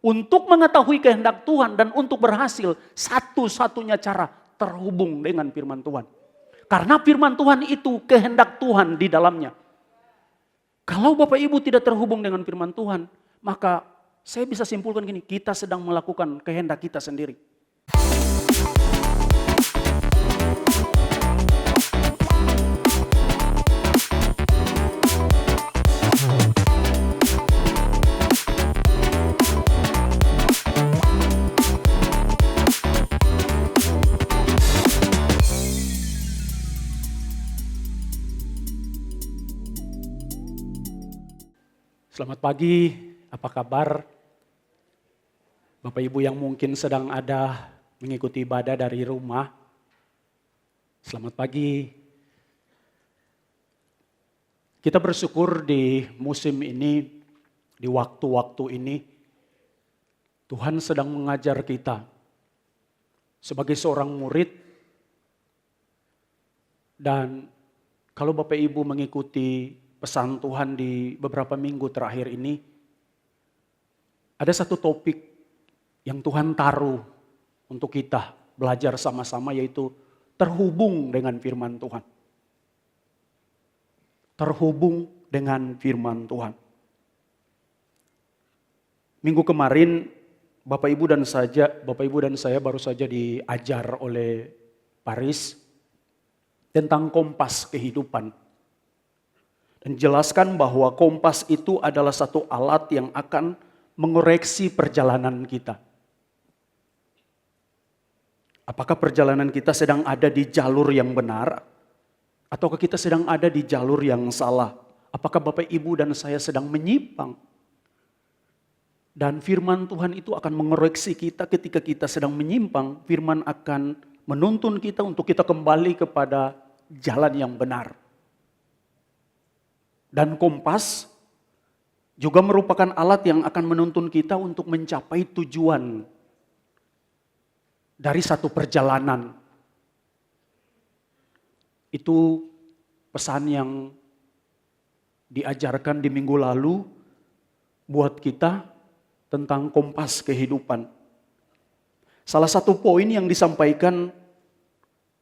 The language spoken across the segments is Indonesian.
Untuk mengetahui kehendak Tuhan dan untuk berhasil, satu-satunya cara terhubung dengan firman Tuhan. Karena firman Tuhan itu kehendak Tuhan di dalamnya. Kalau Bapak Ibu tidak terhubung dengan firman Tuhan, maka saya bisa simpulkan gini, kita sedang melakukan kehendak kita sendiri. Selamat pagi, apa kabar? Bapak Ibu yang mungkin sedang ada mengikuti ibadah dari rumah. Selamat pagi. Kita bersyukur di musim ini, di waktu-waktu ini, Tuhan sedang mengajar kita sebagai seorang murid. Dan kalau Bapak Ibu mengikuti pesan Tuhan di beberapa minggu terakhir ini, ada satu topik yang Tuhan taruh untuk kita belajar sama-sama, yaitu terhubung dengan firman Tuhan. Terhubung dengan firman Tuhan. Minggu kemarin Bapak Ibu dan saya baru saja diajar oleh Paris tentang kompas kehidupan. Dan jelaskan bahwa kompas itu adalah satu alat yang akan mengoreksi perjalanan kita. Apakah perjalanan kita sedang ada di jalur yang benar? Ataukah kita sedang ada di jalur yang salah? Apakah Bapak Ibu dan saya sedang menyimpang? Dan firman Tuhan itu akan mengoreksi kita ketika kita sedang menyimpang. Firman akan menuntun kita untuk kita kembali kepada jalan yang benar. Dan kompas juga merupakan alat yang akan menuntun kita untuk mencapai tujuan dari satu perjalanan. Itu pesan yang diajarkan di minggu lalu buat kita tentang kompas kehidupan. Salah satu poin yang disampaikan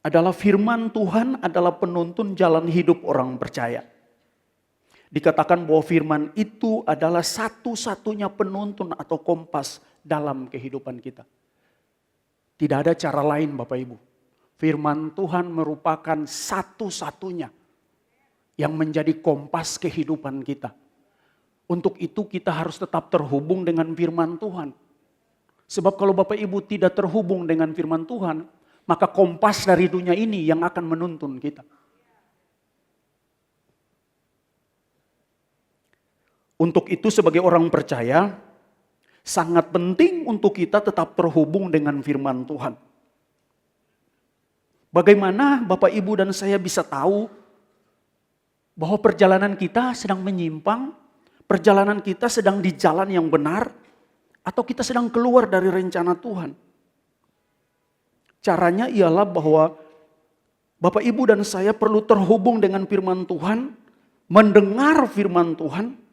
adalah firman Tuhan adalah penuntun jalan hidup orang percaya. Dikatakan bahwa firman itu adalah satu-satunya penuntun atau kompas dalam kehidupan kita. Tidak ada cara lain Bapak Ibu. Firman Tuhan merupakan satu-satunya yang menjadi kompas kehidupan kita. Untuk itu kita harus tetap terhubung dengan firman Tuhan. Sebab kalau Bapak Ibu tidak terhubung dengan firman Tuhan, maka kompas dari dunia ini yang akan menuntun kita. Untuk itu sebagai orang percaya, sangat penting untuk kita tetap terhubung dengan firman Tuhan. Bagaimana Bapak Ibu dan saya bisa tahu bahwa perjalanan kita sedang menyimpang, perjalanan kita sedang di jalan yang benar, atau kita sedang keluar dari rencana Tuhan? Caranya ialah bahwa Bapak Ibu dan saya perlu terhubung dengan firman Tuhan, mendengar firman Tuhan,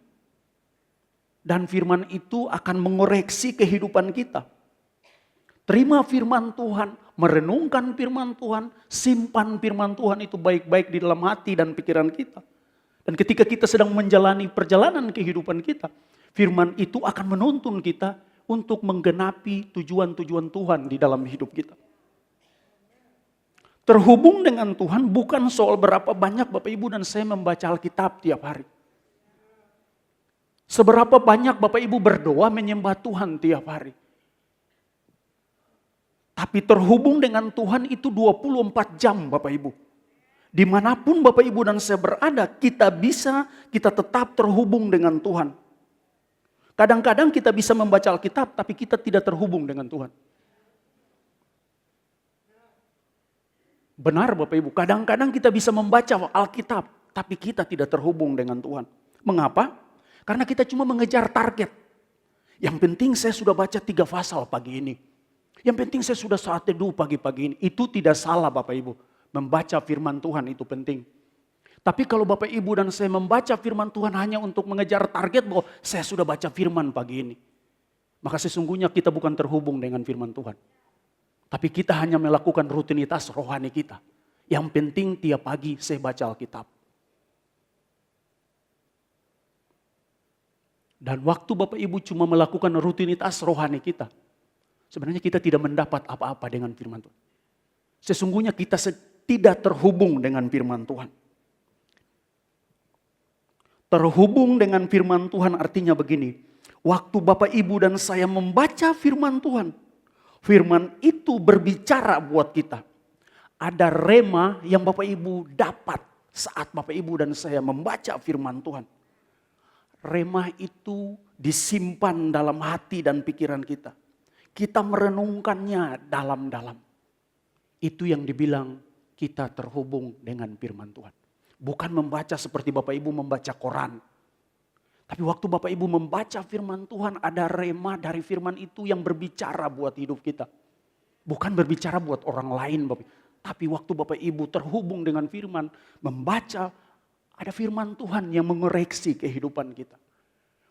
dan firman itu akan mengoreksi kehidupan kita. Terima firman Tuhan, merenungkan firman Tuhan, simpan firman Tuhan itu baik-baik di dalam hati dan pikiran kita. Dan ketika kita sedang menjalani perjalanan kehidupan kita, firman itu akan menuntun kita untuk menggenapi tujuan-tujuan Tuhan di dalam hidup kita. Terhubung dengan Tuhan bukan soal berapa banyak Bapak Ibu dan saya membaca Alkitab tiap hari. Seberapa banyak Bapak Ibu berdoa menyembah Tuhan tiap hari. Tapi terhubung dengan Tuhan itu 24 jam Bapak Ibu. Dimanapun Bapak Ibu dan saya berada, kita tetap terhubung dengan Tuhan. Kadang-kadang kita bisa membaca Alkitab, tapi kita tidak terhubung dengan Tuhan. Benar Bapak Ibu, kadang-kadang kita bisa membaca Alkitab, tapi kita tidak terhubung dengan Tuhan. Mengapa? Karena kita cuma mengejar target. Yang penting saya sudah baca 3 pasal pagi ini. Yang penting saya sudah saat teduh pagi-pagi ini. Itu tidak salah Bapak Ibu. Membaca firman Tuhan itu penting. Tapi kalau Bapak Ibu dan saya membaca firman Tuhan hanya untuk mengejar target bahwa saya sudah baca firman pagi ini. maka sesungguhnya kita bukan terhubung dengan firman Tuhan. Tapi kita hanya melakukan rutinitas rohani kita. Yang penting tiap pagi saya baca Alkitab. Dan waktu Bapak Ibu cuma melakukan rutinitas rohani kita, sebenarnya kita tidak mendapat apa-apa dengan firman Tuhan. Sesungguhnya kita tidak terhubung dengan firman Tuhan. Terhubung dengan firman Tuhan artinya begini. Waktu Bapak Ibu dan saya membaca firman Tuhan, firman itu berbicara buat kita. Ada rema yang Bapak Ibu dapat saat Bapak Ibu dan saya membaca firman Tuhan. Rema itu disimpan dalam hati dan pikiran kita. Kita merenungkannya dalam-dalam. Itu yang dibilang kita terhubung dengan firman Tuhan. Bukan membaca seperti Bapak Ibu membaca koran. Tapi waktu Bapak Ibu membaca firman Tuhan, ada rema dari firman itu yang berbicara buat hidup kita. Bukan berbicara buat orang lain, Bapak. Tapi waktu Bapak Ibu terhubung dengan firman, membaca, ada firman Tuhan yang mengoreksi kehidupan kita.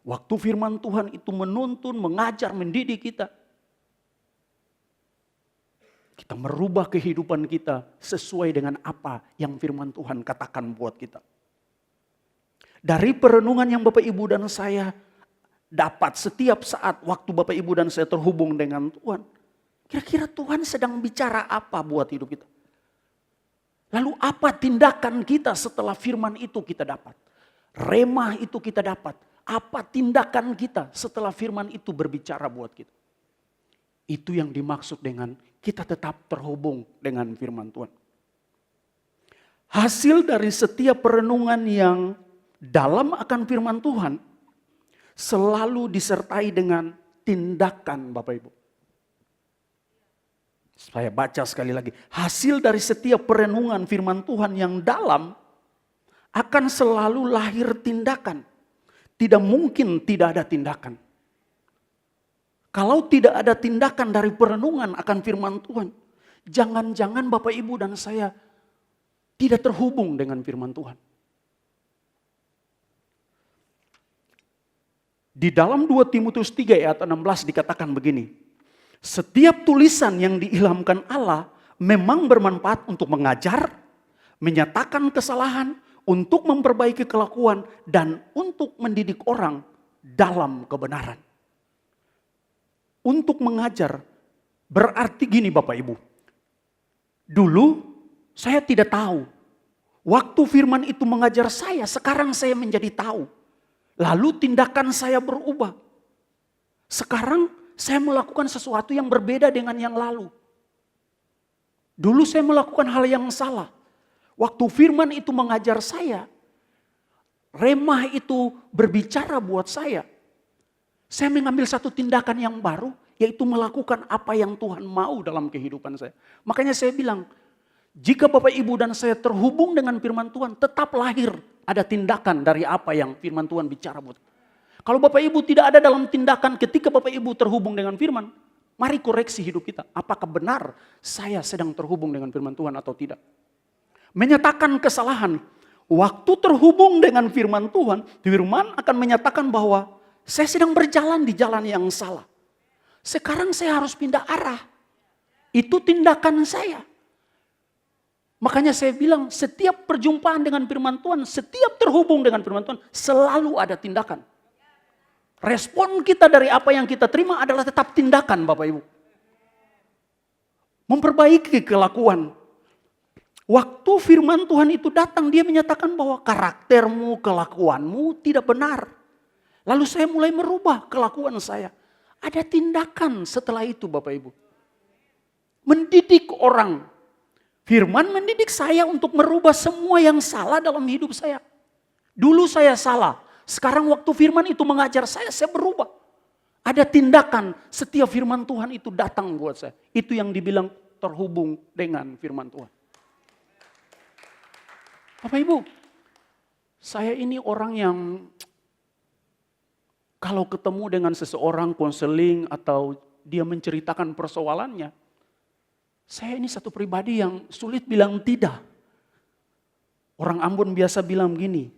Waktu firman Tuhan itu menuntun, mengajar, mendidik kita. Kita merubah kehidupan kita sesuai dengan apa yang firman Tuhan katakan buat kita. Dari perenungan yang Bapak Ibu dan saya dapat setiap saat waktu Bapak Ibu dan saya terhubung dengan Tuhan. Kira-kira Tuhan sedang bicara apa buat hidup kita? Lalu apa tindakan kita setelah firman itu kita dapat? Rema itu kita dapat. Apa tindakan kita setelah firman itu berbicara buat kita? Itu yang dimaksud dengan kita tetap terhubung dengan firman Tuhan. Hasil dari setiap perenungan yang dalam akan firman Tuhan selalu disertai dengan tindakan Bapak Ibu. Saya baca sekali lagi. Hasil dari setiap perenungan firman Tuhan yang dalam akan selalu lahir tindakan. Tidak mungkin tidak ada tindakan. Kalau tidak ada tindakan dari perenungan akan firman Tuhan, jangan-jangan Bapak Ibu dan saya tidak terhubung dengan firman Tuhan. Di dalam 2 Timotius 3 ayat 16 dikatakan begini. Setiap tulisan yang diilhamkan Allah memang bermanfaat untuk mengajar, menyatakan kesalahan, untuk memperbaiki kelakuan, dan untuk mendidik orang dalam kebenaran. Untuk mengajar berarti gini Bapak Ibu. Dulu saya tidak tahu. Waktu firman itu mengajar saya, sekarang saya menjadi tahu. Lalu tindakan saya berubah. Sekarang saya melakukan sesuatu yang berbeda dengan yang lalu. Dulu saya melakukan hal yang salah. Waktu firman itu mengajar saya, rema itu berbicara buat saya. Saya mengambil satu tindakan yang baru, yaitu melakukan apa yang Tuhan mau dalam kehidupan saya. Makanya saya bilang, jika Bapak Ibu dan saya terhubung dengan firman Tuhan, tetap lahir ada tindakan dari apa yang firman Tuhan bicara buat. Kalau Bapak Ibu tidak ada dalam tindakan ketika Bapak Ibu terhubung dengan firman, mari koreksi hidup kita. Apakah benar saya sedang terhubung dengan firman Tuhan atau tidak? Menyatakan kesalahan. Waktu terhubung dengan firman Tuhan, firman akan menyatakan bahwa saya sedang berjalan di jalan yang salah. Sekarang saya harus pindah arah. Itu tindakan saya. Makanya saya bilang setiap perjumpaan dengan firman Tuhan, setiap terhubung dengan firman Tuhan, selalu ada tindakan. Respon kita dari apa yang kita terima adalah tetap tindakan Bapak Ibu. Memperbaiki kelakuan. Waktu firman Tuhan itu datang, dia menyatakan bahwa karaktermu, kelakuanmu tidak benar. Lalu saya mulai merubah kelakuan saya. Ada tindakan setelah itu Bapak Ibu. Mendidik orang. Firman mendidik saya untuk merubah semua yang salah dalam hidup saya. Dulu saya salah. Sekarang waktu firman itu mengajar saya berubah. Ada tindakan setiap firman Tuhan itu datang buat saya. Itu yang dibilang terhubung dengan firman Tuhan. Bapak Ibu, saya ini orang yang kalau ketemu dengan seseorang konseling atau dia menceritakan persoalannya, saya ini satu pribadi yang sulit bilang tidak. Orang Ambon biasa bilang gini,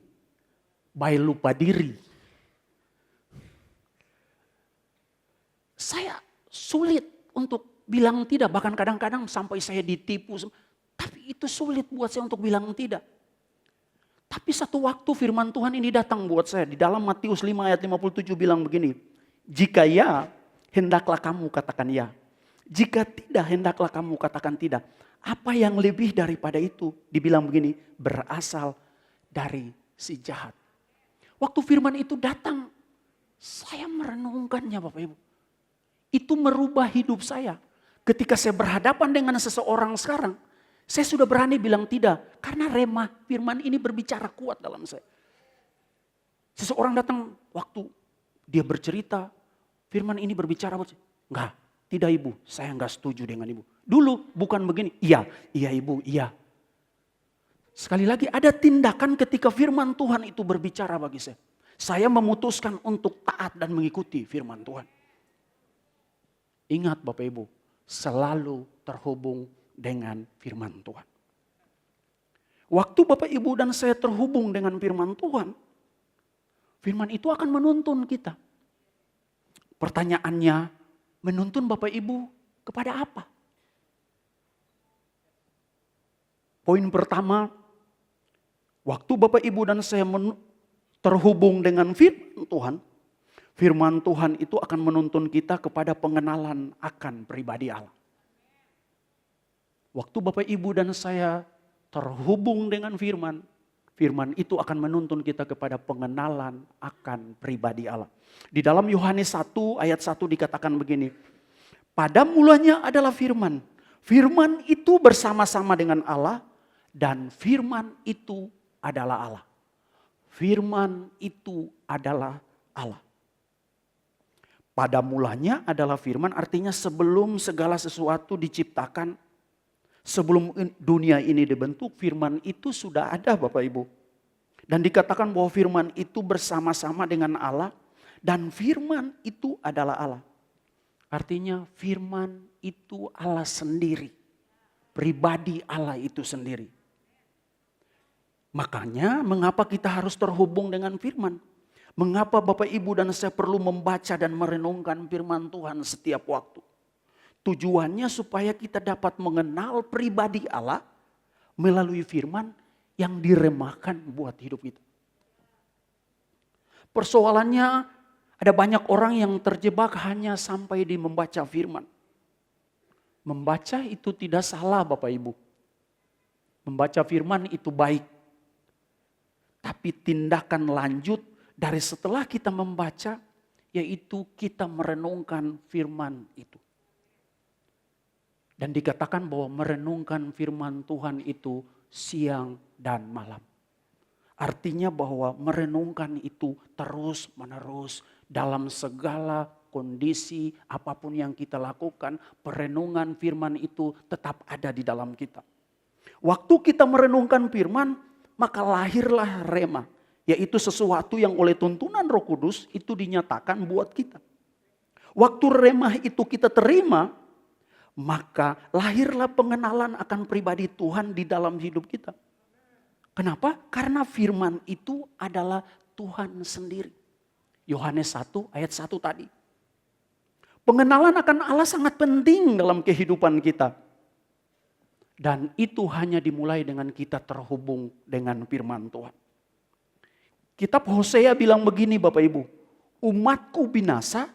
bayi lupa diri. Saya sulit untuk bilang tidak, bahkan kadang-kadang sampai saya ditipu. Tapi itu sulit buat saya untuk bilang tidak. Tapi satu waktu firman Tuhan ini datang buat saya. Di dalam Matius 5 ayat 57 bilang begini. Jika ya, hendaklah kamu katakan ya. Jika tidak, hendaklah kamu katakan tidak. Apa yang lebih daripada itu? Dibilang begini, berasal dari si jahat. Waktu firman itu datang, saya merenungkannya Bapak Ibu. Itu merubah hidup saya. Ketika saya berhadapan dengan seseorang sekarang, saya sudah berani bilang tidak. Karena remah firman ini berbicara kuat dalam saya. Seseorang datang waktu dia bercerita, firman ini berbicara buat saya. Enggak, tidak ibu, saya enggak setuju dengan ibu. Dulu bukan begini, iya ibu, iya. Sekali lagi ada tindakan ketika firman Tuhan itu berbicara bagi saya. Saya memutuskan untuk taat dan mengikuti firman Tuhan. Ingat Bapak Ibu, selalu terhubung dengan firman Tuhan. Waktu Bapak Ibu dan saya terhubung dengan firman Tuhan, firman itu akan menuntun kita. Pertanyaannya, menuntun Bapak Ibu kepada apa? Poin pertama, waktu Bapak Ibu dan saya terhubung dengan firman Tuhan itu akan menuntun kita kepada pengenalan akan pribadi Allah. Waktu Bapak Ibu dan saya terhubung dengan firman itu akan menuntun kita kepada pengenalan akan pribadi Allah. Di dalam Yohanes 1 ayat 1 dikatakan begini. Pada mulanya adalah firman. Firman itu bersama-sama dengan Allah dan firman itu adalah Allah. Firman itu adalah Allah. Pada mulanya adalah firman, artinya sebelum segala sesuatu diciptakan, sebelum dunia ini dibentuk, firman itu sudah ada Bapak Ibu. Dan dikatakan bahwa firman itu bersama-sama dengan Allah dan firman itu adalah Allah. Artinya firman itu Allah sendiri. Pribadi Allah itu sendiri. Makanya mengapa kita harus terhubung dengan firman? Mengapa Bapak Ibu dan saya perlu membaca dan merenungkan firman Tuhan setiap waktu? Tujuannya supaya kita dapat mengenal pribadi Allah melalui firman yang diremahkan buat hidup kita. Persoalannya ada banyak orang yang terjebak hanya sampai di membaca firman. Membaca itu tidak salah Bapak Ibu. Membaca firman itu baik. Tapi tindakan lanjut dari setelah kita membaca, yaitu kita merenungkan firman itu. Dan dikatakan bahwa merenungkan firman Tuhan itu siang dan malam. Artinya bahwa merenungkan itu terus menerus dalam segala kondisi apapun yang kita lakukan. Perenungan firman itu tetap ada di dalam kita. Waktu kita merenungkan firman, maka lahirlah rema. Yaitu sesuatu yang oleh tuntunan Roh Kudus itu dinyatakan buat kita. Waktu remah itu kita terima, maka lahirlah pengenalan akan pribadi Tuhan di dalam hidup kita. Kenapa? Karena firman itu adalah Tuhan sendiri. Yohanes 1 ayat 1 tadi. Pengenalan akan Allah sangat penting dalam kehidupan kita. Dan itu hanya dimulai dengan kita terhubung dengan firman Tuhan. Kitab Hosea bilang begini Bapak Ibu. Umatku binasa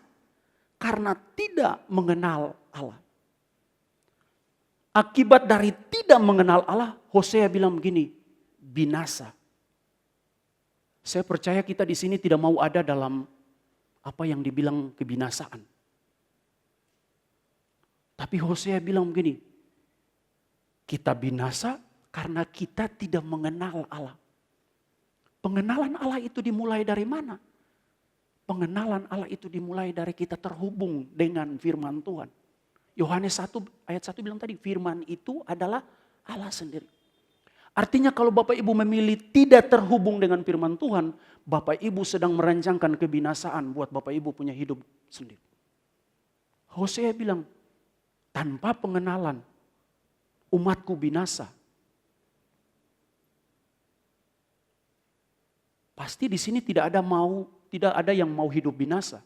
karena tidak mengenal Allah. Akibat dari tidak mengenal Allah, Hosea bilang begini, binasa. Saya percaya kita di sini tidak mau ada dalam apa yang dibilang kebinasaan. Tapi Hosea bilang begini, kita binasa karena kita tidak mengenal Allah. Pengenalan Allah itu dimulai dari mana? Pengenalan Allah itu dimulai dari kita terhubung dengan firman Tuhan. Yohanes 1 ayat 1 bilang tadi, firman itu adalah Allah sendiri. Artinya kalau Bapak Ibu memilih tidak terhubung dengan firman Tuhan, Bapak Ibu sedang merancangkan kebinasaan buat Bapak Ibu punya hidup sendiri. Hosea bilang, tanpa pengenalan, umatku binasa. Pasti di sini tidak ada yang mau hidup binasa.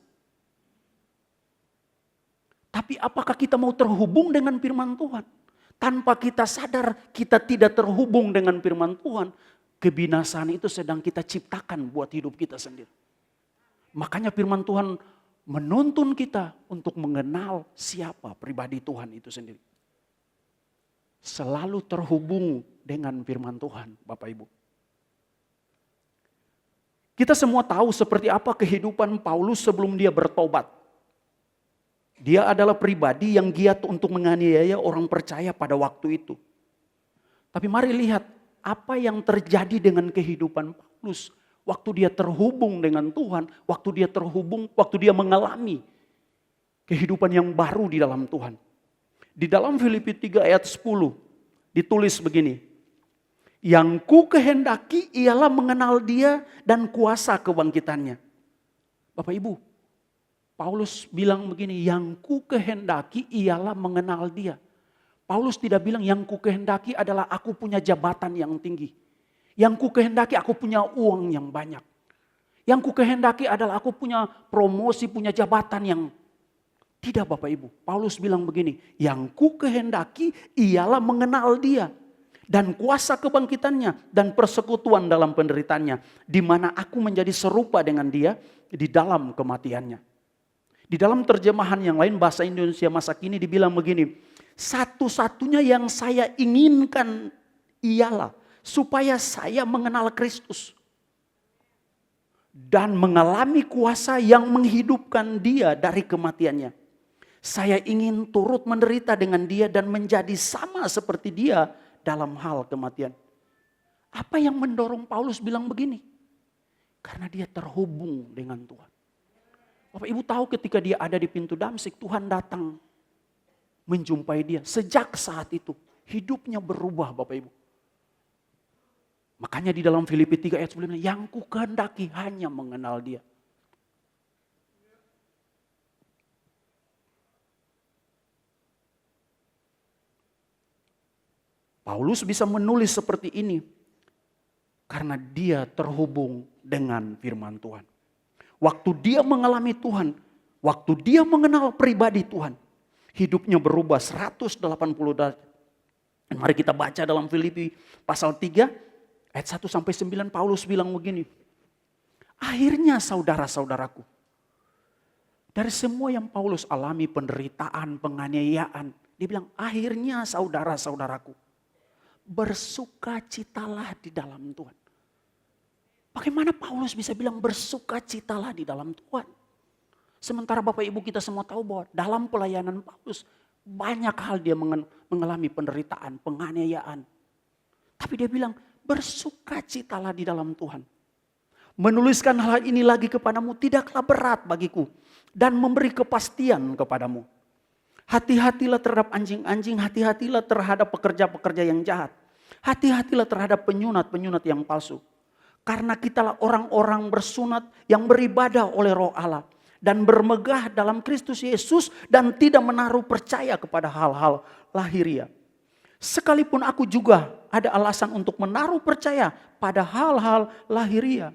Tapi apakah kita mau terhubung dengan firman Tuhan? Tanpa kita sadar kita tidak terhubung dengan firman Tuhan. Kebinasaan itu sedang kita ciptakan buat hidup kita sendiri. Makanya firman Tuhan menuntun kita untuk mengenal siapa pribadi Tuhan itu sendiri. Selalu terhubung dengan firman Tuhan, Bapak Ibu. Kita semua tahu seperti apa kehidupan Paulus sebelum dia bertobat. Dia adalah pribadi yang giat untuk menganiaya orang percaya pada waktu itu. Tapi mari lihat apa yang terjadi dengan kehidupan Paulus waktu dia terhubung dengan Tuhan, waktu dia mengalami kehidupan yang baru di dalam Tuhan. Di dalam Filipi 3 ayat 10 ditulis begini. Yang ku kehendaki ialah mengenal dia dan kuasa kebangkitannya. Bapak Ibu, Paulus bilang begini, yang ku kehendaki ialah mengenal dia. Paulus tidak bilang yang ku kehendaki adalah aku punya jabatan yang tinggi. Yang ku kehendaki aku punya uang yang banyak. Yang ku kehendaki adalah aku punya promosi, punya jabatan yang... Tidak Bapak Ibu, Paulus bilang begini, yang ku kehendaki ialah mengenal dia. Dan kuasa kebangkitannya dan persekutuan dalam penderitaannya. Di mana aku menjadi serupa dengan dia di dalam kematiannya. Di dalam terjemahan yang lain bahasa Indonesia masa kini dibilang begini. Satu-satunya yang saya inginkan ialah supaya saya mengenal Kristus. Dan mengalami kuasa yang menghidupkan dia dari kematiannya. Saya ingin turut menderita dengan dia dan menjadi sama seperti dia dalam hal kematian. Apa yang mendorong Paulus bilang begini? Karena dia terhubung dengan Tuhan. Bapak Ibu tahu ketika dia ada di pintu Damsyik, Tuhan datang menjumpai dia. Sejak saat itu hidupnya berubah Bapak Ibu. Makanya di dalam Filipi 3 ayat 9, yang ku kehendaki hanya mengenal dia. Paulus bisa menulis seperti ini karena dia terhubung dengan firman Tuhan. Waktu dia mengalami Tuhan, waktu dia mengenal pribadi Tuhan, hidupnya berubah 180 derajat. Mari kita baca dalam Filipi pasal 3 ayat 1 sampai 9, Paulus bilang begini. Akhirnya saudara-saudaraku, dari semua yang Paulus alami, penderitaan, penganiayaan, dia bilang akhirnya saudara-saudaraku, bersukacitalah di dalam Tuhan. Bagaimana Paulus bisa bilang bersukacitalah di dalam Tuhan? Sementara Bapak Ibu kita semua tahu bahwa dalam pelayanan Paulus banyak hal dia mengalami penderitaan, penganiayaan. Tapi dia bilang bersukacitalah di dalam Tuhan. Menuliskan hal ini lagi kepadamu tidaklah berat bagiku dan memberi kepastian kepadamu. Hati-hatilah terhadap anjing-anjing, hati-hatilah terhadap pekerja-pekerja yang jahat. Hati-hatilah terhadap penyunat-penyunat yang palsu. Karena kitalah orang-orang bersunat yang beribadah oleh Roh Allah. Dan bermegah dalam Kristus Yesus dan tidak menaruh percaya kepada hal-hal lahiriah. Sekalipun aku juga ada alasan untuk menaruh percaya pada hal-hal lahiriah.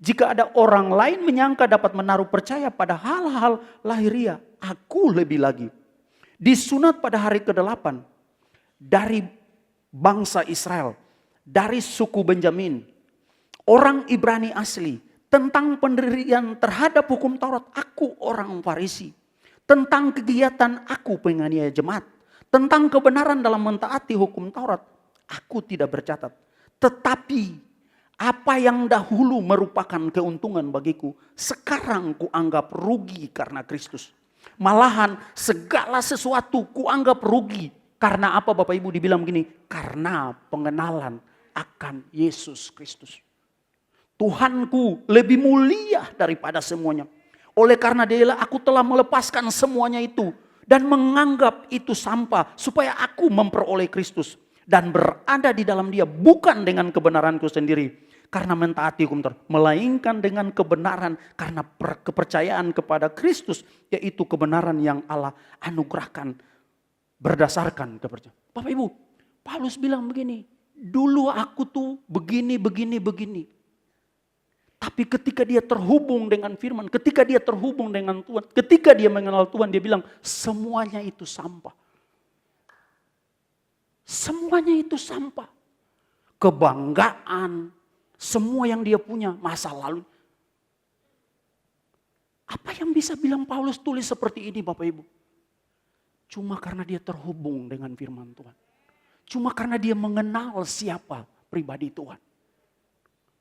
Jika ada orang lain menyangka dapat menaruh percaya pada hal-hal lahiriah, aku lebih lagi. Disunat pada hari ke-8 dari bangsa Israel, dari suku Benjamin, orang Ibrani asli, tentang pendirian terhadap hukum Taurat, aku orang Farisi, tentang kegiatan aku penganiaya jemaat, tentang kebenaran dalam mentaati hukum Taurat, aku tidak bercatat. Tetapi apa yang dahulu merupakan keuntungan bagiku, sekarang kuanggap rugi karena Kristus. Malahan segala sesuatu kuanggap rugi. Karena apa Bapak Ibu dibilang begini? Karena pengenalan akan Yesus Kristus. Tuhanku lebih mulia daripada semuanya. Oleh karena dialah aku telah melepaskan semuanya itu. Dan menganggap itu sampah supaya aku memperoleh Kristus. Dan berada di dalam dia bukan dengan kebenaranku sendiri. Karena mentaati hukum Taurat, melainkan dengan kebenaran karena kepercayaan kepada Kristus, yaitu kebenaran yang Allah anugerahkan berdasarkan kepercayaan. Bapak Ibu, Paulus bilang begini, dulu aku tuh begini. Tapi ketika dia terhubung dengan firman, ketika dia terhubung dengan Tuhan, ketika dia mengenal Tuhan, dia bilang semuanya itu sampah. Semuanya itu sampah. Kebanggaan, semua yang dia punya, masa lalu. Apa yang bisa bilang Paulus tulis seperti ini Bapak Ibu? Cuma karena dia terhubung dengan firman Tuhan. Cuma karena dia mengenal siapa pribadi Tuhan.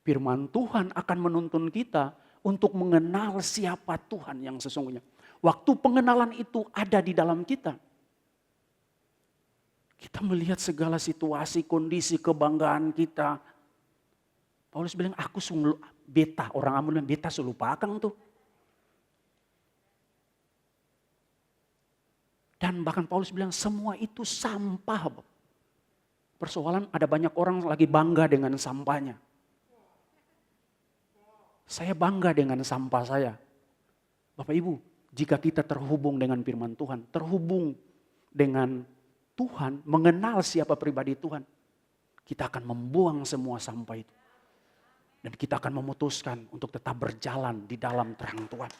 Firman Tuhan akan menuntun kita untuk mengenal siapa Tuhan yang sesungguhnya. Waktu pengenalan itu ada di dalam kita. Kita melihat segala situasi, kondisi, kebanggaan kita. Paulus bilang, aku sungguh beta. Orang Ambon bilang, beta sulupakan tuh. Dan bahkan Paulus bilang, semua itu sampah. Persoalan ada banyak orang lagi bangga dengan sampahnya. Saya bangga dengan sampah saya. Bapak Ibu, jika kita terhubung dengan firman Tuhan, terhubung dengan Tuhan, mengenal siapa pribadi Tuhan, kita akan membuang semua sampah itu. Dan kita akan memutuskan untuk tetap berjalan di dalam terang Tuhan.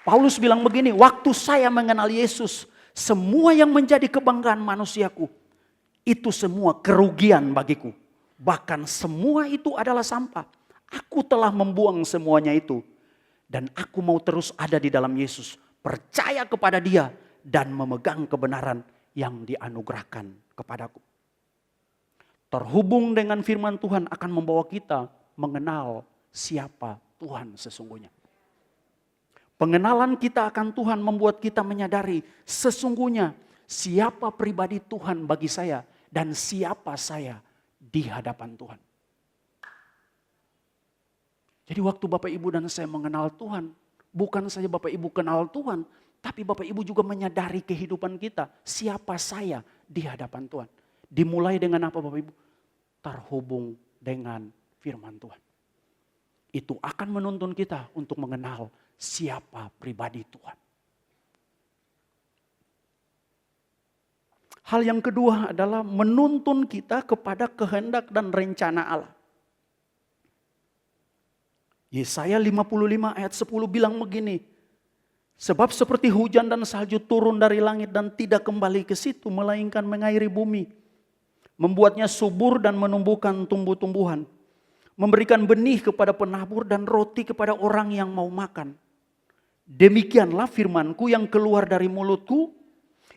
Paulus bilang begini, waktu saya mengenal Yesus, semua yang menjadi kebanggaan manusiaku, itu semua kerugian bagiku. Bahkan semua itu adalah sampah. Aku telah membuang semuanya itu. Dan aku mau terus ada di dalam Yesus. Percaya kepada Dia dan memegang kebenaran yang dianugerahkan kepadaku. Terhubung dengan firman Tuhan akan membawa kita mengenal siapa Tuhan sesungguhnya. Pengenalan kita akan Tuhan membuat kita menyadari sesungguhnya siapa pribadi Tuhan bagi saya dan siapa saya di hadapan Tuhan. Jadi waktu Bapak Ibu dan saya mengenal Tuhan, bukan saja Bapak Ibu kenal Tuhan, tapi Bapak Ibu juga menyadari kehidupan kita, siapa saya di hadapan Tuhan. Dimulai dengan apa Bapak Ibu? Terhubung dengan firman Tuhan. Itu akan menuntun kita untuk mengenal siapa pribadi Tuhan. Hal yang kedua adalah menuntun kita kepada kehendak dan rencana Allah. Yesaya 55 ayat 10 bilang begini. Sebab seperti hujan dan salju turun dari langit dan tidak kembali ke situ, melainkan mengairi bumi. Membuatnya subur dan menumbuhkan tumbuh-tumbuhan. Memberikan benih kepada penabur dan roti kepada orang yang mau makan. Demikianlah firmanku yang keluar dari mulutku.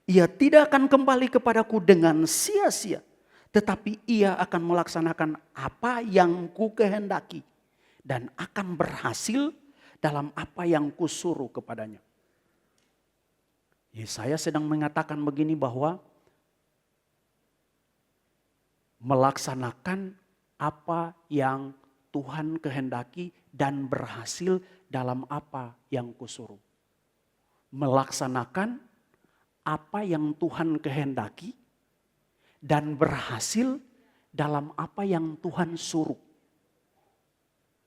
Ia tidak akan kembali kepadaku dengan sia-sia. Tetapi ia akan melaksanakan apa yang ku kehendaki. Dan akan berhasil dalam apa yang kusuruh kepadanya. Yesaya sedang mengatakan begini bahwa melaksanakan apa yang Tuhan kehendaki dan berhasil dalam apa yang kusuruh. Melaksanakan apa yang Tuhan kehendaki dan berhasil dalam apa yang Tuhan suruh.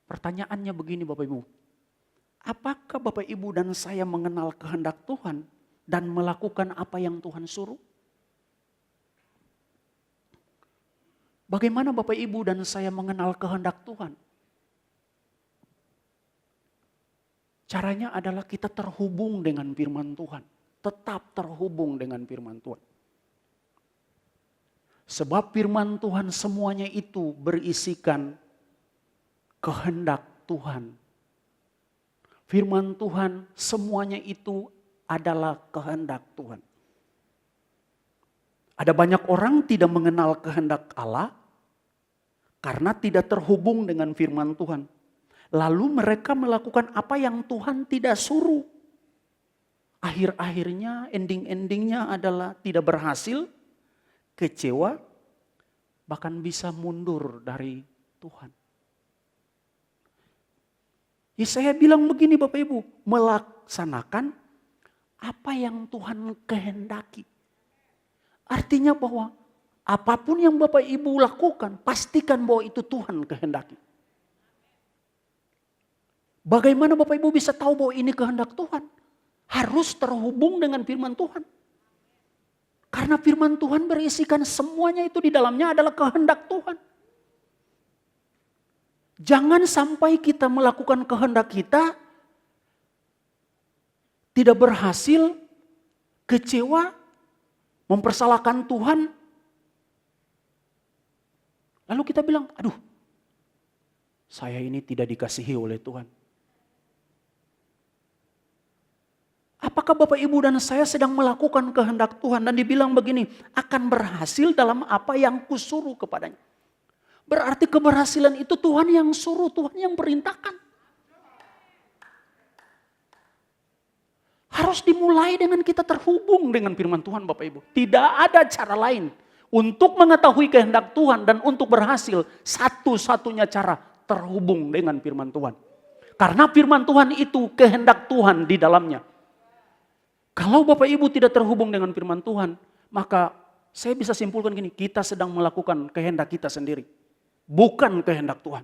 Pertanyaannya begini Bapak Ibu. Apakah Bapak Ibu dan saya mengenal kehendak Tuhan dan melakukan apa yang Tuhan suruh? Bagaimana Bapak Ibu dan saya mengenal kehendak Tuhan? Caranya adalah kita terhubung dengan firman Tuhan. Tetap terhubung dengan firman Tuhan. Sebab firman Tuhan semuanya itu berisikan kehendak Tuhan. Firman Tuhan semuanya itu adalah kehendak Tuhan. Ada banyak orang tidak mengenal kehendak Allah karena tidak terhubung dengan firman Tuhan. Lalu mereka melakukan apa yang Tuhan tidak suruh. Akhir-akhirnya, ending-endingnya adalah tidak berhasil, kecewa, bahkan bisa mundur dari Tuhan. Yesaya bilang begini Bapak Ibu, melaksanakan apa yang Tuhan kehendaki. Artinya bahwa apapun yang Bapak Ibu lakukan, pastikan bahwa itu Tuhan kehendaki. Bagaimana Bapak Ibu bisa tahu bahwa ini kehendak Tuhan? Harus terhubung dengan firman Tuhan. Karena firman Tuhan berisikan semuanya itu di dalamnya adalah kehendak Tuhan. Jangan sampai kita melakukan kehendak kita, tidak berhasil, kecewa, mempersalahkan Tuhan. Lalu kita bilang, aduh, saya ini tidak dikasihi oleh Tuhan. Apakah Bapak Ibu dan saya sedang melakukan kehendak Tuhan dan dibilang begini, akan berhasil dalam apa yang kusuruh kepadanya. Berarti keberhasilan itu Tuhan yang suruh, Tuhan yang perintahkan. Harus dimulai dengan kita terhubung dengan firman Tuhan Bapak Ibu. Tidak ada cara lain untuk mengetahui kehendak Tuhan dan untuk berhasil. Satu-satunya cara terhubung dengan firman Tuhan. Karena firman Tuhan itu kehendak Tuhan di dalamnya. Kalau Bapak Ibu tidak terhubung dengan firman Tuhan, maka saya bisa simpulkan gini, kita sedang melakukan kehendak kita sendiri. Bukan kehendak Tuhan.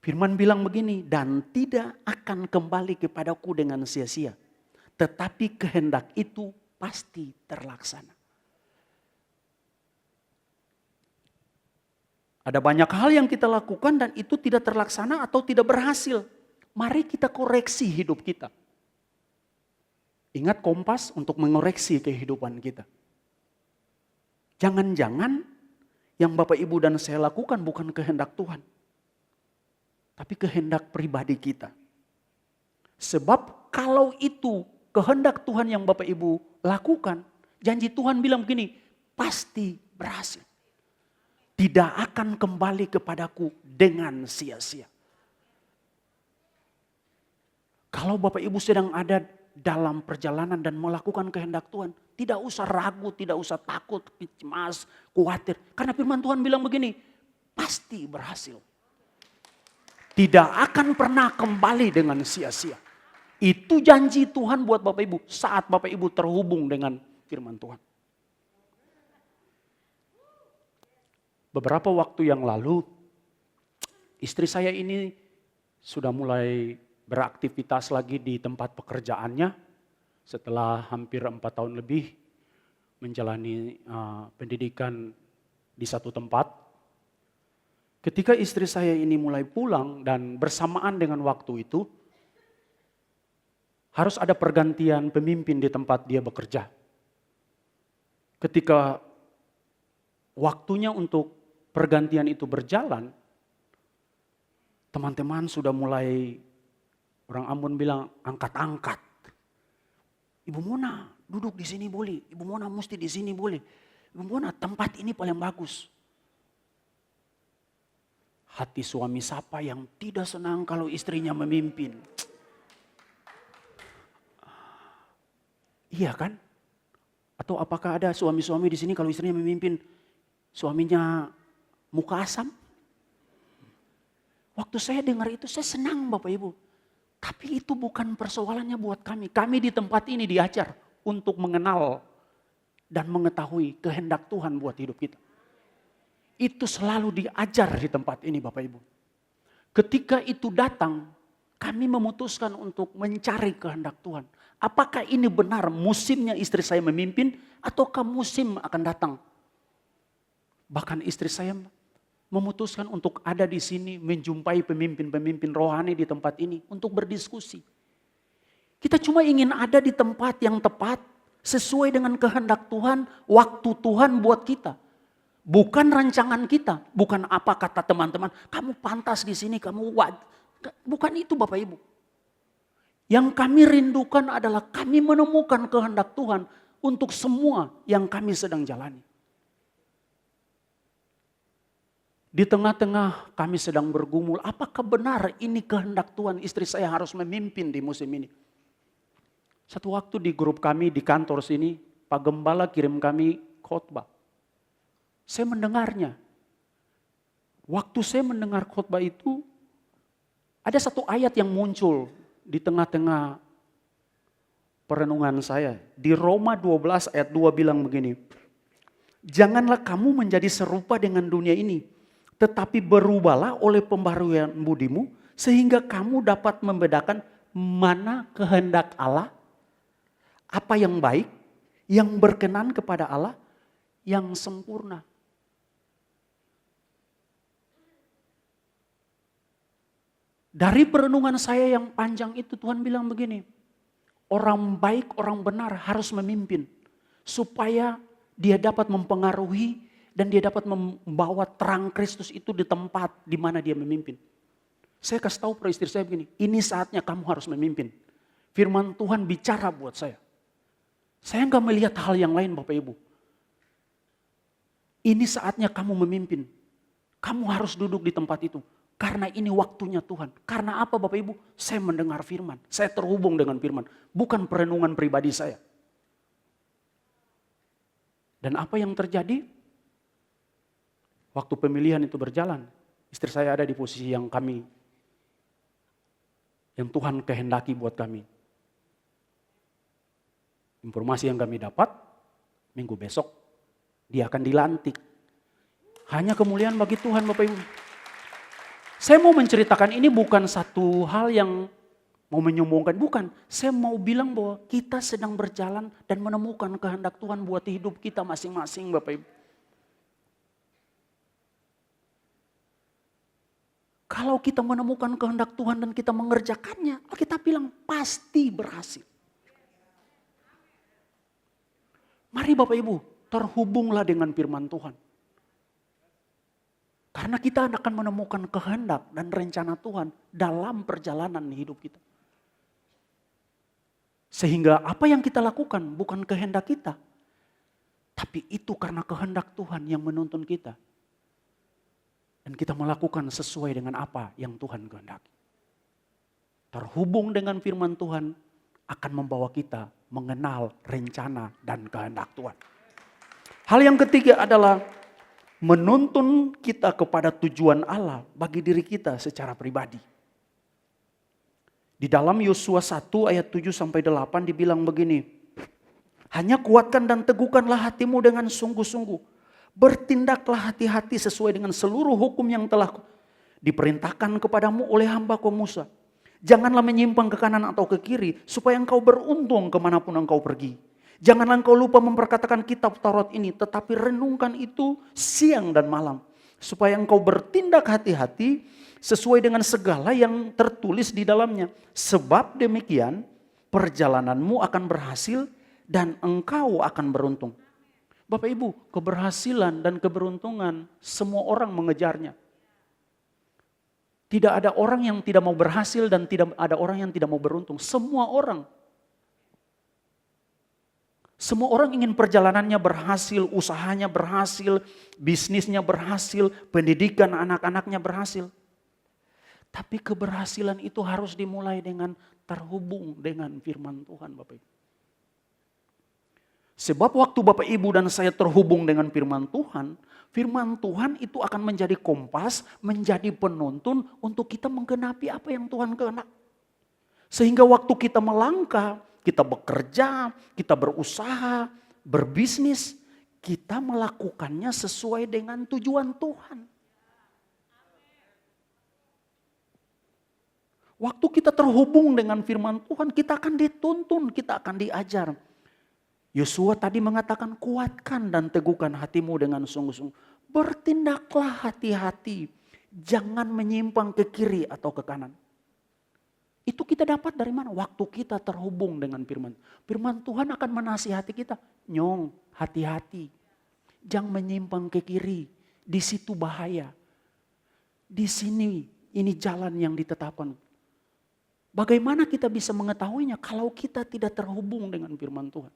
Firman bilang begini, dan tidak akan kembali kepadaku dengan sia-sia. Tetapi kehendak itu pasti terlaksana. Ada banyak hal yang kita lakukan dan itu tidak terlaksana atau tidak berhasil. Mari kita koreksi hidup kita. Ingat kompas untuk mengoreksi kehidupan kita. Jangan-jangan yang Bapak Ibu dan saya lakukan bukan kehendak Tuhan. Tapi kehendak pribadi kita. Sebab kalau itu kehendak Tuhan yang Bapak Ibu lakukan, janji Tuhan bilang begini, pasti berhasil. Tidak akan kembali kepadaku dengan sia-sia. Kalau Bapak Ibu sedang ada dalam perjalanan dan melakukan kehendak Tuhan, tidak usah ragu, tidak usah takut, cemas, khawatir. Karena firman Tuhan bilang begini, pasti berhasil. Tidak akan pernah kembali dengan sia-sia. Itu janji Tuhan buat Bapak Ibu saat Bapak Ibu terhubung dengan firman Tuhan. Beberapa waktu yang lalu, istri saya ini sudah mulai beraktivitas lagi di tempat pekerjaannya setelah hampir 4 tahun lebih menjalani pendidikan di satu tempat. Ketika istri saya ini mulai pulang dan bersamaan dengan waktu itu, harus ada pergantian pemimpin di tempat dia bekerja. Ketika waktunya untuk pergantian itu berjalan, teman-teman sudah mulai, orang Ambon bilang, angkat-angkat. Ibu Mona duduk di sini boleh, Ibu Mona mesti di sini boleh. Ibu Mona tempat ini paling bagus. Hati suami siapa yang tidak senang kalau istrinya memimpin? Iya kan? Atau apakah ada suami-suami di sini kalau istrinya memimpin, suaminya muka asam? Waktu saya dengar itu saya senang Bapak Ibu. Tapi itu bukan persoalannya buat kami. Kami di tempat ini diajar untuk mengenal dan mengetahui kehendak Tuhan buat hidup kita. Itu selalu diajar di tempat ini Bapak Ibu. Ketika itu datang, kami memutuskan untuk mencari kehendak Tuhan. Apakah ini benar musimnya istri saya memimpin ataukah musim akan datang? Bahkan istri saya memutuskan untuk ada di sini menjumpai pemimpin-pemimpin rohani di tempat ini untuk berdiskusi. Kita cuma ingin ada di tempat yang tepat sesuai dengan kehendak Tuhan, waktu Tuhan buat kita. Bukan rancangan kita, bukan apa kata teman-teman, kamu pantas di sini, bukan itu Bapak Ibu. Yang kami rindukan adalah kami menemukan kehendak Tuhan untuk semua yang kami sedang jalani. Di tengah-tengah kami sedang bergumul, apakah benar ini kehendak Tuhan istri saya harus memimpin di musim ini? Satu waktu di grup kami di kantor sini, Pak Gembala kirim kami khotbah. Saya mendengarnya. Waktu saya mendengar khotbah itu, ada satu ayat yang muncul di tengah-tengah perenungan saya. Di Roma 12 ayat 2 bilang begini, janganlah kamu menjadi serupa dengan dunia ini, tetapi berubahlah oleh pembaharuan budimu, sehingga kamu dapat membedakan mana kehendak Allah, apa yang baik, yang berkenan kepada Allah, yang sempurna. Dari perenungan saya yang panjang itu Tuhan bilang begini, orang baik, orang benar harus memimpin supaya dia dapat mempengaruhi dan dia dapat membawa terang Kristus itu di tempat di mana dia memimpin. Saya kasih tahu pada istri saya begini, ini saatnya kamu harus memimpin. Firman Tuhan bicara buat saya. Saya enggak melihat hal yang lain Bapak Ibu. Ini saatnya kamu memimpin. Kamu harus duduk di tempat itu. Karena ini waktunya Tuhan. Karena apa Bapak Ibu? Saya mendengar firman. Saya terhubung dengan firman. Bukan perenungan pribadi saya. Dan apa yang terjadi? Waktu pemilihan itu berjalan. Istri saya ada di posisi yang Tuhan kehendaki buat kami. Informasi yang kami dapat, minggu besok dia akan dilantik. Hanya kemuliaan bagi Tuhan Bapak Ibu. Saya mau menceritakan ini bukan satu hal yang mau menyombongkan, bukan. Saya mau bilang bahwa kita sedang berjalan dan menemukan kehendak Tuhan buat hidup kita masing-masing Bapak Ibu. Kalau kita menemukan kehendak Tuhan dan kita mengerjakannya, kita bilang pasti berhasil. Mari Bapak Ibu, terhubunglah dengan firman Tuhan. Karena kita akan menemukan kehendak dan rencana Tuhan dalam perjalanan hidup kita. Sehingga apa yang kita lakukan bukan kehendak kita. Tapi itu karena kehendak Tuhan yang menuntun kita. Dan kita melakukan sesuai dengan apa yang Tuhan kehendaki. Terhubung dengan firman Tuhan akan membawa kita mengenal rencana dan kehendak Tuhan. Hal yang ketiga adalah menuntun kita kepada tujuan Allah bagi diri kita secara pribadi. Di dalam Yosua 1 ayat 7-8 dibilang begini. Hanya kuatkan dan teguhkanlah hatimu dengan sungguh-sungguh. Bertindaklah hati-hati sesuai dengan seluruh hukum yang telah diperintahkan kepadamu oleh hamba-Ku Musa. Janganlah menyimpang ke kanan atau ke kiri supaya engkau beruntung kemanapun engkau pergi. Janganlah engkau lupa memperkatakan kitab Taurat ini, tetapi renungkan itu siang dan malam. Supaya engkau bertindak hati-hati sesuai dengan segala yang tertulis di dalamnya. Sebab demikian perjalananmu akan berhasil dan engkau akan beruntung. Bapak Ibu, keberhasilan dan keberuntungan semua orang mengejarnya. Tidak ada orang yang tidak mau berhasil dan tidak ada orang yang tidak mau beruntung. Semua orang ingin perjalanannya berhasil, usahanya berhasil, bisnisnya berhasil, pendidikan anak-anaknya berhasil. Tapi keberhasilan itu harus dimulai dengan terhubung dengan firman Tuhan Bapak Ibu. Sebab waktu Bapak Ibu dan saya terhubung dengan firman Tuhan itu akan menjadi kompas, menjadi penuntun untuk kita menggenapi apa yang Tuhan kehendak. Sehingga waktu kita melangkah, kita bekerja, kita berusaha, berbisnis, kita melakukannya sesuai dengan tujuan Tuhan. Waktu kita terhubung dengan firman Tuhan, kita akan dituntun, kita akan diajar. Yosua tadi mengatakan kuatkan dan teguhkan hatimu dengan sungguh-sungguh. Bertindaklah hati-hati, jangan menyimpang ke kiri atau ke kanan. Itu kita dapat dari mana? Waktu kita terhubung dengan firman. Firman Tuhan akan menasihati kita. Nyong, hati-hati. Jangan menyimpang ke kiri. Di situ bahaya. Di sini, ini jalan yang ditetapkan. Bagaimana kita bisa mengetahuinya kalau kita tidak terhubung dengan firman Tuhan?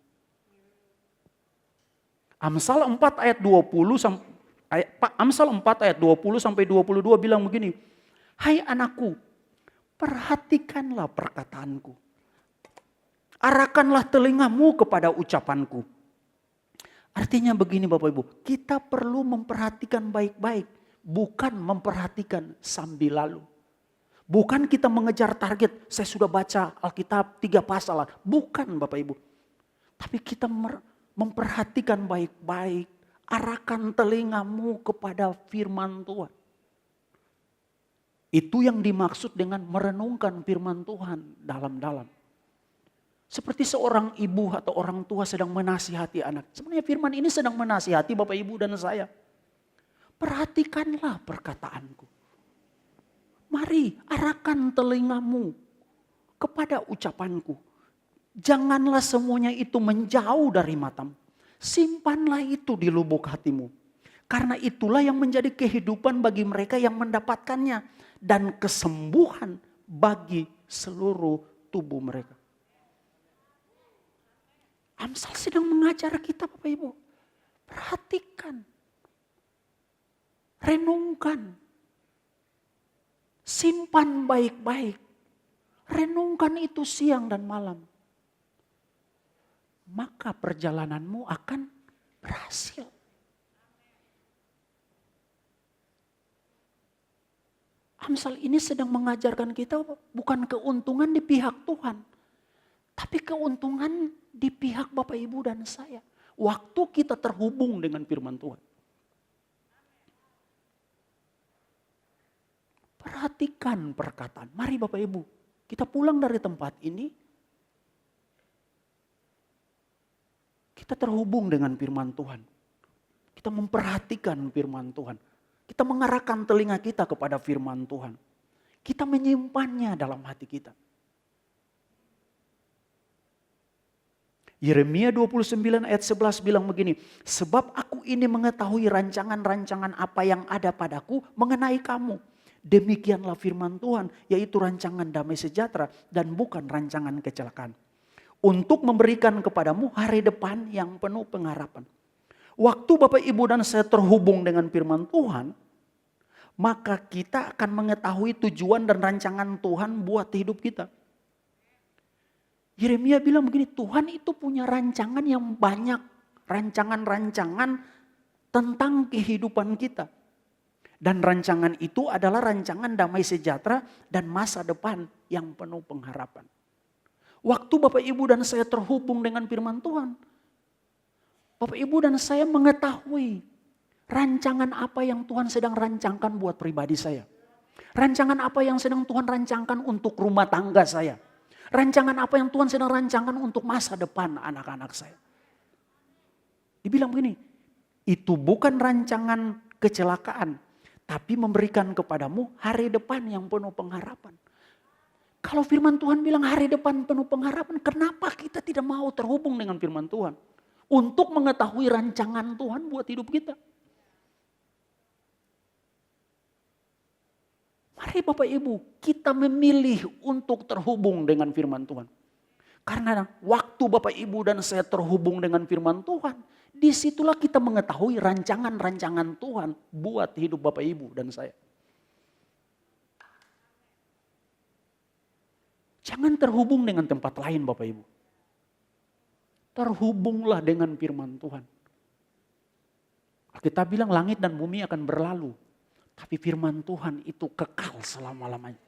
Amsal 4 ayat 20 sampai 22 bilang begini. Hai anakku, perhatikanlah perkataanku. Arahkanlah telingamu kepada ucapanku. Artinya begini Bapak Ibu, kita perlu memperhatikan baik-baik, bukan memperhatikan sambil lalu. Bukan kita mengejar target, saya sudah baca Alkitab 3 pasal, bukan Bapak Ibu. Tapi kita memperhatikan baik-baik, arahkan telingamu kepada firman Tuhan. Itu yang dimaksud dengan merenungkan firman Tuhan dalam-dalam. Seperti seorang ibu atau orang tua sedang menasihati anak. Sebenarnya firman ini sedang menasihati Bapak Ibu dan saya. Perhatikanlah perkataanku. Mari arahkan telingamu kepada ucapanku. Janganlah semuanya itu menjauh dari matamu. Simpanlah itu di lubuk hatimu. Karena itulah yang menjadi kehidupan bagi mereka yang mendapatkannya. Dan kesembuhan bagi seluruh tubuh mereka. Amsal sedang mengajar kita Bapak Ibu. Perhatikan. Renungkan. Simpan baik-baik. Renungkan itu siang dan malam. Maka perjalananmu akan berhasil. Amsal ini sedang mengajarkan kita bukan keuntungan di pihak Tuhan. Tapi keuntungan di pihak Bapak Ibu dan saya. Waktu kita terhubung dengan firman Tuhan. Perhatikan perkataan. Mari Bapak Ibu, kita pulang dari tempat ini. Kita terhubung dengan firman Tuhan. Kita memperhatikan firman Tuhan. Kita mengarahkan telinga kita kepada firman Tuhan. Kita menyimpannya dalam hati kita. Yeremia 29 ayat 11 bilang begini. Sebab aku ini mengetahui rancangan-rancangan apa yang ada padaku mengenai kamu. Demikianlah firman Tuhan, yaitu rancangan damai sejahtera dan bukan rancangan kecelakaan. Untuk memberikan kepadamu hari depan yang penuh pengharapan. Waktu Bapak Ibu dan saya terhubung dengan firman Tuhan, maka kita akan mengetahui tujuan dan rancangan Tuhan buat hidup kita. Yeremia bilang begini, Tuhan itu punya rancangan yang banyak. Rancangan-rancangan tentang kehidupan kita. Dan rancangan itu adalah rancangan damai sejahtera dan masa depan yang penuh pengharapan. Waktu Bapak Ibu dan saya terhubung dengan firman Tuhan. Bapak Ibu dan saya mengetahui rancangan apa yang Tuhan sedang rancangkan buat pribadi saya. Rancangan apa yang sedang Tuhan rancangkan untuk rumah tangga saya. Rancangan apa yang Tuhan sedang rancangkan untuk masa depan anak-anak saya. Dibilang begini, itu bukan rancangan kecelakaan, tapi memberikan kepadamu hari depan yang penuh pengharapan. Kalau firman Tuhan bilang hari depan penuh pengharapan, kenapa kita tidak mau terhubung dengan firman Tuhan? Untuk mengetahui rancangan Tuhan buat hidup kita. Mari Bapak Ibu, kita memilih untuk terhubung dengan firman Tuhan. Karena waktu Bapak Ibu dan saya terhubung dengan firman Tuhan, disitulah kita mengetahui rancangan-rancangan Tuhan buat hidup Bapak Ibu dan saya. Jangan terhubung dengan tempat lain Bapak Ibu. Terhubunglah dengan firman Tuhan. Kita bilang langit dan bumi akan berlalu. Tapi firman Tuhan itu kekal selama-lamanya.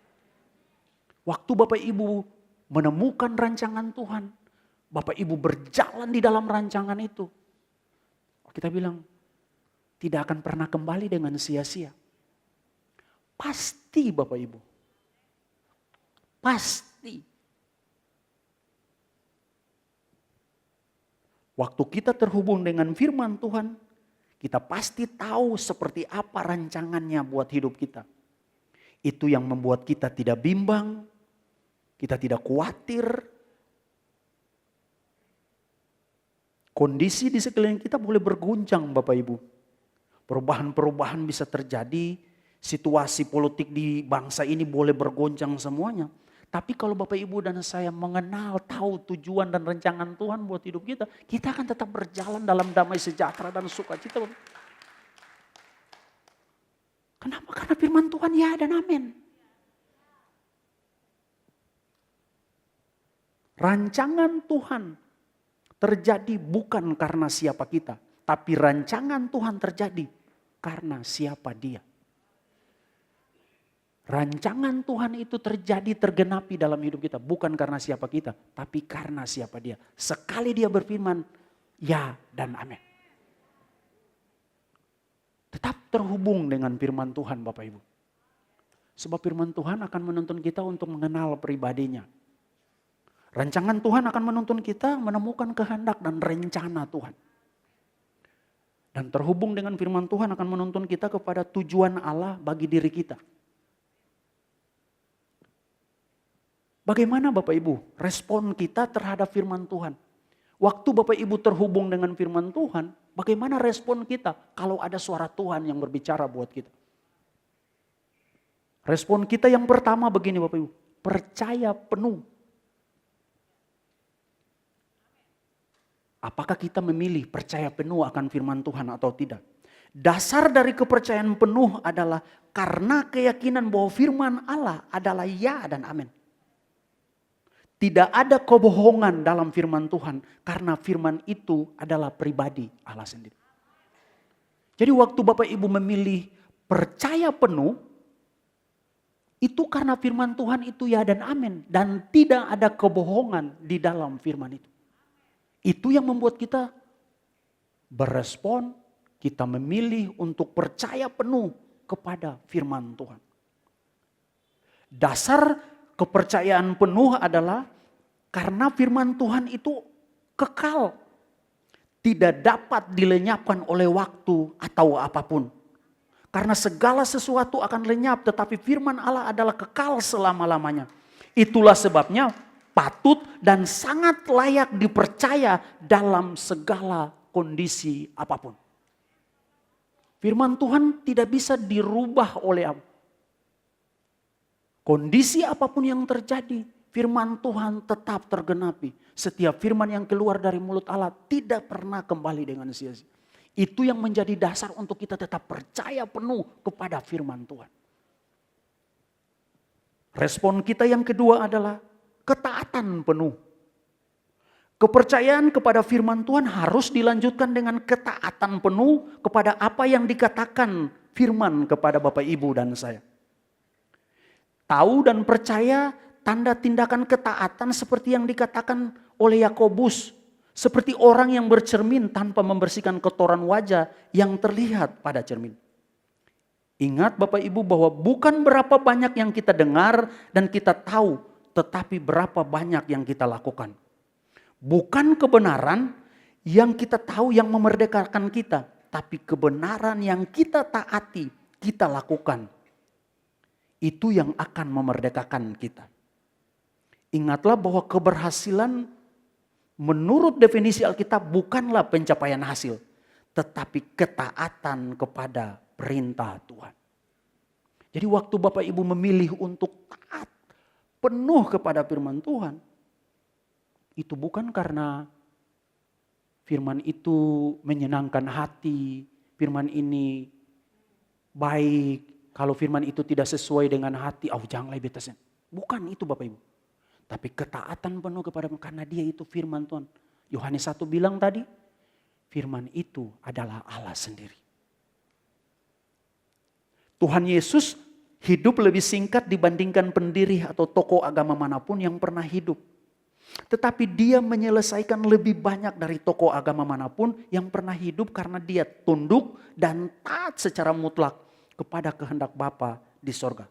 Waktu Bapak Ibu menemukan rancangan Tuhan. Bapak Ibu berjalan di dalam rancangan itu. Kita bilang tidak akan pernah kembali dengan sia-sia. Pasti Bapak Ibu. Pasti. Waktu kita terhubung dengan firman Tuhan, kita pasti tahu seperti apa rancangannya buat hidup kita. Itu yang membuat kita tidak bimbang, kita tidak khawatir. Kondisi di sekeliling kita boleh berguncang Bapak Ibu. Perubahan-perubahan bisa terjadi, situasi politik di bangsa ini boleh bergoncang semuanya. Tapi kalau Bapak Ibu dan saya mengenal, tahu tujuan dan rancangan Tuhan buat hidup kita, kita akan tetap berjalan dalam damai sejahtera dan sukacita. Kenapa? Karena firman Tuhan ya dan amin. Rancangan Tuhan terjadi bukan karena siapa kita, tapi rancangan Tuhan terjadi karena siapa Dia. Rancangan Tuhan itu terjadi tergenapi dalam hidup kita. Bukan karena siapa kita, tapi karena siapa Dia. Sekali Dia berfirman, ya dan amin. Tetap terhubung dengan firman Tuhan Bapak Ibu. Sebab firman Tuhan akan menuntun kita untuk mengenal pribadinya. Rancangan Tuhan akan menuntun kita menemukan kehendak dan rencana Tuhan. Dan terhubung dengan firman Tuhan akan menuntun kita kepada tujuan Allah bagi diri kita. Bagaimana Bapak Ibu respon kita terhadap firman Tuhan? Waktu Bapak Ibu terhubung dengan firman Tuhan, bagaimana respon kita kalau ada suara Tuhan yang berbicara buat kita? Respon kita yang pertama begini Bapak Ibu, percaya penuh. Apakah kita memilih percaya penuh akan firman Tuhan atau tidak? Dasar dari kepercayaan penuh adalah karena keyakinan bahwa firman Allah adalah ya dan amin. Tidak ada kebohongan dalam firman Tuhan karena firman itu adalah pribadi Allah sendiri. Jadi waktu Bapak Ibu memilih percaya penuh, itu karena firman Tuhan itu ya dan amin. Dan tidak ada kebohongan di dalam firman itu. Itu yang membuat kita berespon, kita memilih untuk percaya penuh kepada firman Tuhan. Dasar kepercayaan penuh adalah karena firman Tuhan itu kekal. Tidak dapat dilenyapkan oleh waktu atau apapun. Karena segala sesuatu akan lenyap, tetapi firman Allah adalah kekal selama-lamanya. Itulah sebabnya patut dan sangat layak dipercaya dalam segala kondisi apapun. Firman Tuhan tidak bisa dirubah oleh apa. Kondisi apapun yang terjadi, firman Tuhan tetap tergenapi. Setiap firman yang keluar dari mulut Allah tidak pernah kembali dengan sia-sia. Itu yang menjadi dasar untuk kita tetap percaya penuh kepada firman Tuhan. Respon kita yang kedua adalah ketaatan penuh. Kepercayaan kepada firman Tuhan harus dilanjutkan dengan ketaatan penuh kepada apa yang dikatakan firman kepada Bapak Ibu dan saya. Tahu dan percaya tanda tindakan ketaatan seperti yang dikatakan oleh Yakobus. Seperti orang yang bercermin tanpa membersihkan kotoran wajah yang terlihat pada cermin. Ingat Bapak Ibu bahwa bukan berapa banyak yang kita dengar dan kita tahu, tetapi berapa banyak yang kita lakukan. Bukan kebenaran yang kita tahu yang memerdekakan kita, tapi kebenaran yang kita taati, kita lakukan. Itu yang akan memerdekakan kita. Ingatlah bahwa keberhasilan menurut definisi Alkitab bukanlah pencapaian hasil, tetapi ketaatan kepada perintah Tuhan. Jadi waktu Bapak Ibu memilih untuk taat penuh kepada firman Tuhan, itu bukan karena firman itu menyenangkan hati, firman ini baik. Kalau firman itu tidak sesuai dengan hati, janganlah betasnya. Bukan itu Bapak Ibu. Tapi ketaatan penuh kepada karena dia itu firman Tuhan. Yohanes 1 bilang tadi, firman itu adalah Allah sendiri. Tuhan Yesus hidup lebih singkat dibandingkan pendiri atau tokoh agama manapun yang pernah hidup. Tetapi dia menyelesaikan lebih banyak dari tokoh agama manapun yang pernah hidup karena dia tunduk dan taat secara mutlak kepada kehendak Bapa di sorga.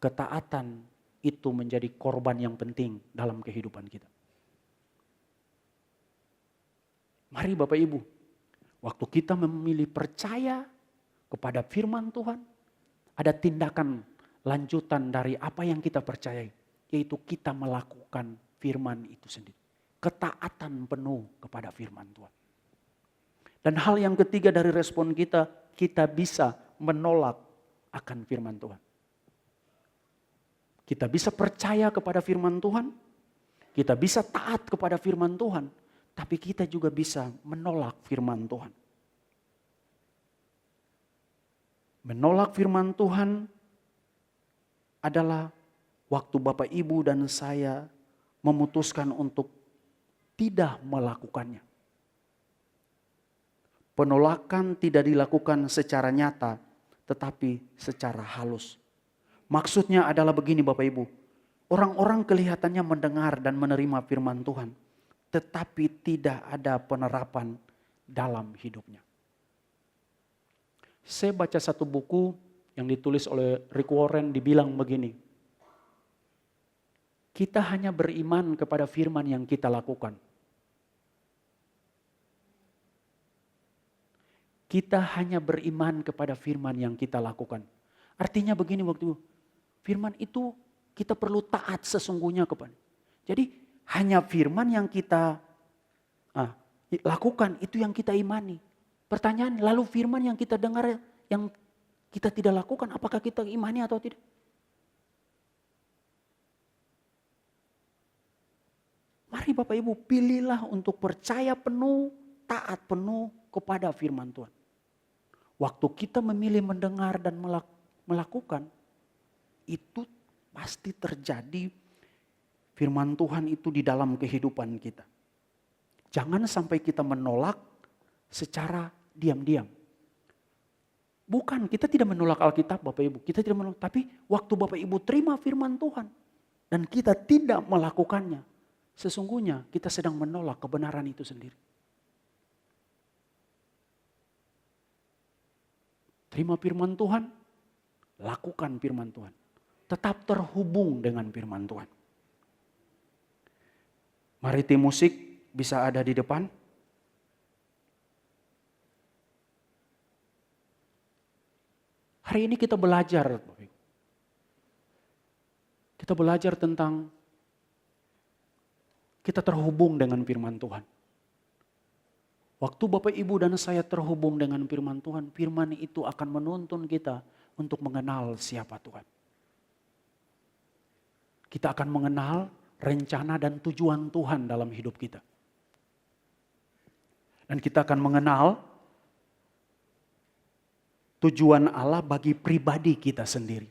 Ketaatan itu menjadi korban yang penting dalam kehidupan kita. Mari Bapak Ibu, waktu kita memilih percaya kepada firman Tuhan, ada tindakan lanjutan dari apa yang kita percayai, yaitu kita melakukan firman itu sendiri. Ketaatan penuh kepada firman Tuhan. Dan hal yang ketiga dari respon kita, kita bisa menolak akan firman Tuhan. Kita bisa percaya kepada firman Tuhan, kita bisa taat kepada firman Tuhan, tapi kita juga bisa menolak firman Tuhan. Menolak firman Tuhan adalah waktu Bapak Ibu dan saya memutuskan untuk tidak melakukannya. Penolakan tidak dilakukan secara nyata, tetapi secara halus. Maksudnya adalah begini Bapak Ibu. Orang-orang kelihatannya mendengar dan menerima firman Tuhan, tetapi tidak ada penerapan dalam hidupnya. Saya baca satu buku yang ditulis oleh Rick Warren, dibilang begini. Kita hanya beriman kepada firman yang kita lakukan. Kita hanya beriman kepada firman yang kita lakukan. Artinya begini waktu firman itu kita perlu taat sesungguhnya kepada. Jadi hanya firman yang kita lakukan, itu yang kita imani. Pertanyaan, lalu firman yang kita dengar, yang kita tidak lakukan, apakah kita imani atau tidak? Mari Bapak Ibu, pilihlah untuk percaya penuh, taat penuh kepada firman Tuhan. Waktu kita memilih mendengar dan melakukan, itu pasti terjadi firman Tuhan itu di dalam kehidupan kita. Jangan sampai kita menolak secara diam-diam. Bukan, kita tidak menolak Alkitab Bapak Ibu. Kita tidak menolak, tapi waktu Bapak Ibu terima firman Tuhan dan kita tidak melakukannya, sesungguhnya kita sedang menolak kebenaran itu sendiri. Terima firman Tuhan, lakukan firman Tuhan. Tetap terhubung dengan firman Tuhan. Mari tim musik bisa ada di depan. Hari ini kita belajar. Kita belajar tentang kita terhubung dengan firman Tuhan. Waktu Bapak Ibu dan saya terhubung dengan firman Tuhan, firman itu akan menuntun kita untuk mengenal siapa Tuhan. Kita akan mengenal rencana dan tujuan Tuhan dalam hidup kita. Dan kita akan mengenal tujuan Allah bagi pribadi kita sendiri.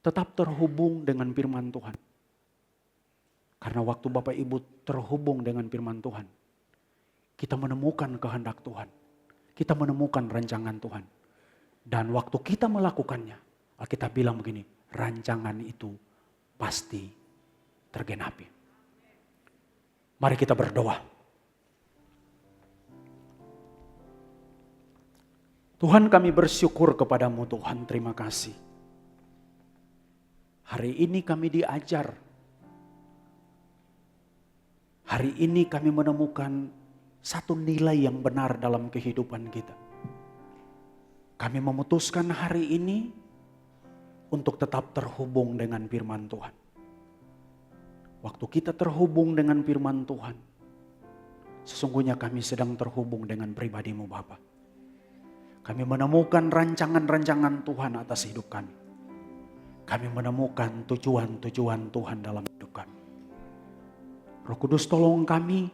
Tetap terhubung dengan firman Tuhan. Karena waktu Bapak Ibu terhubung dengan firman Tuhan, kita menemukan kehendak Tuhan. Kita menemukan rancangan Tuhan. Dan waktu kita melakukannya, Alkitab bilang begini, rancangan itu pasti tergenapi. Mari kita berdoa. Tuhan, kami bersyukur kepadamu Tuhan, terima kasih. Hari ini kami diajar. Hari ini kami menemukan satu nilai yang benar dalam kehidupan kita. Kami memutuskan hari ini untuk tetap terhubung dengan firman Tuhan. Waktu kita terhubung dengan firman Tuhan, sesungguhnya kami sedang terhubung dengan pribadi-Mu Bapa. Kami menemukan rancangan-rancangan Tuhan atas hidup kami. Kami menemukan tujuan-tujuan Tuhan dalam hidup kami. Roh Kudus tolong kami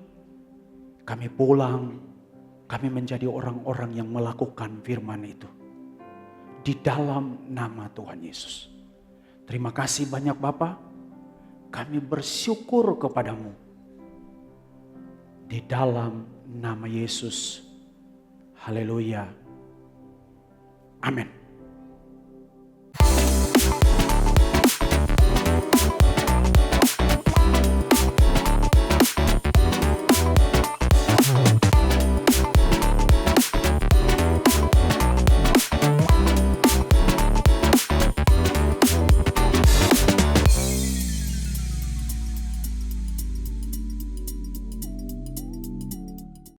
pulang, kami menjadi orang-orang yang melakukan firman itu. Di dalam nama Tuhan Yesus. Terima kasih banyak Bapa, kami bersyukur kepadamu. Di dalam nama Yesus. Haleluya. Amin.